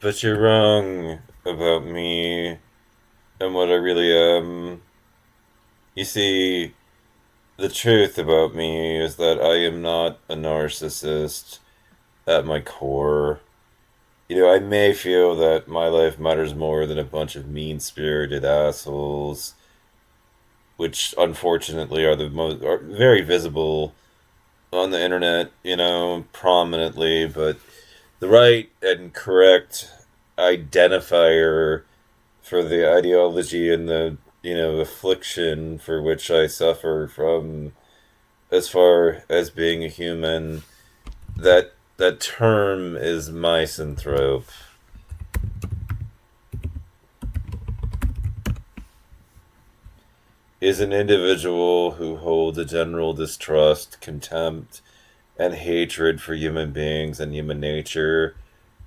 But you're wrong about me and what I really am. You see, the truth about me is that I am not a narcissist at my core. I may feel that my life matters more than a bunch of mean spirited assholes, which unfortunately are very visible on the internet, prominently, but the right and correct identifier for the ideology and the affliction for which I suffer from, as far as being a human, that term is misanthrope. Is an individual who holds a general distrust, contempt, and hatred for human beings and human nature,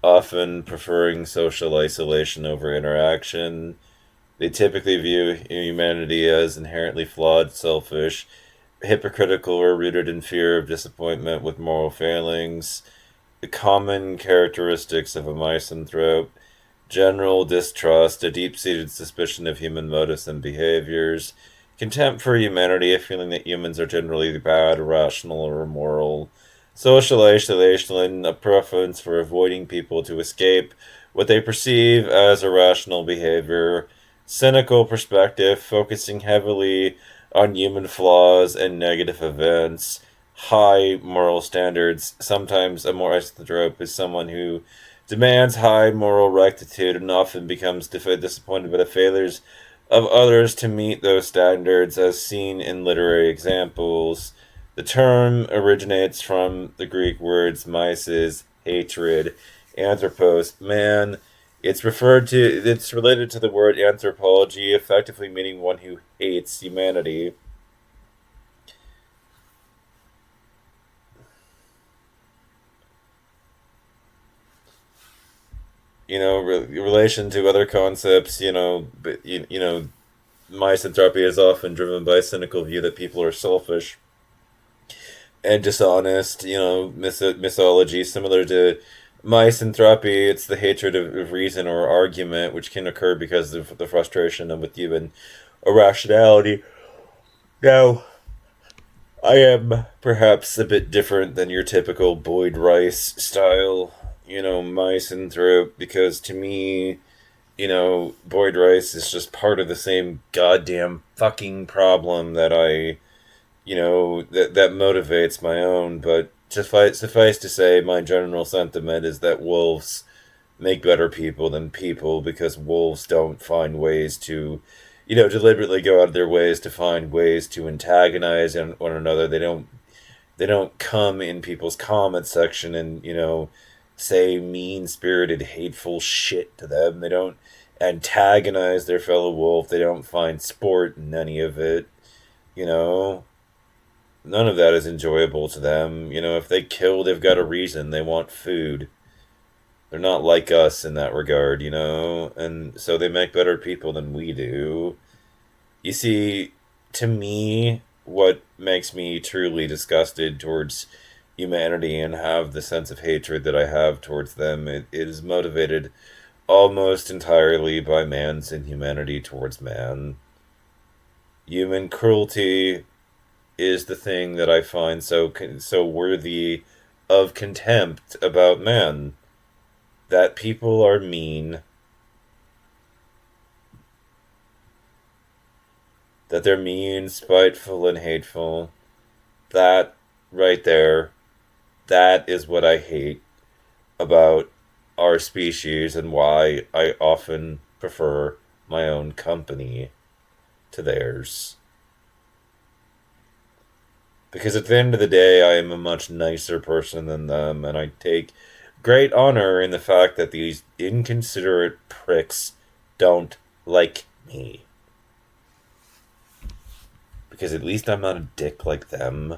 often preferring social isolation over interaction. They typically view humanity as inherently flawed, selfish, hypocritical, or rooted in fear of disappointment with moral failings. The common characteristics of a misanthrope: general distrust, a deep seated suspicion of human motives and behaviors, contempt for humanity, a feeling that humans are generally bad, irrational, or immoral, social isolation, a preference for avoiding people to escape what they perceive as irrational behavior, cynical perspective, focusing heavily on human flaws and negative events, high moral standards. Sometimes a more misanthrope is someone who demands high moral rectitude and often becomes disappointed by the failures of others to meet those standards, as seen in literary examples. The term originates from the Greek words mises, hatred, anthropos, man. It's related to the word anthropology, effectively meaning one who hates humanity. Relation to other concepts, but misanthropy is often driven by a cynical view that people are selfish and dishonest. Mythology similar to misanthropy. It's the hatred of reason or argument, which can occur because of the frustration and with human irrationality. Now, I am perhaps a bit different than your typical Boyd Rice style, misanthrope, because to me, Boyd Rice is just part of the same goddamn fucking problem that that motivates my own. But suffice to say, my general sentiment is that wolves make better people than people, because wolves don't find ways to, deliberately go out of their ways to find ways to antagonize one another. They don't come in people's comment section and say mean spirited, hateful shit to them. They don't antagonize their fellow wolf. They don't find sport in any of it. You know, None of that is enjoyable to them. If they kill, they've got a reason. They want food. They're not like us in that regard, and so they make better people than we do. You see, to me, what makes me truly disgusted towards humanity and have the sense of hatred that I have towards them, it is motivated almost entirely by man's inhumanity towards man. Human cruelty is the thing that I find so worthy of contempt about man. That people are mean, that they're mean, spiteful, and hateful. That right there, that is what I hate about our species and why I often prefer my own company to theirs. Because at the end of the day, I am a much nicer person than them, and I take great honor in the fact that these inconsiderate pricks don't like me. Because at least I'm not a dick like them.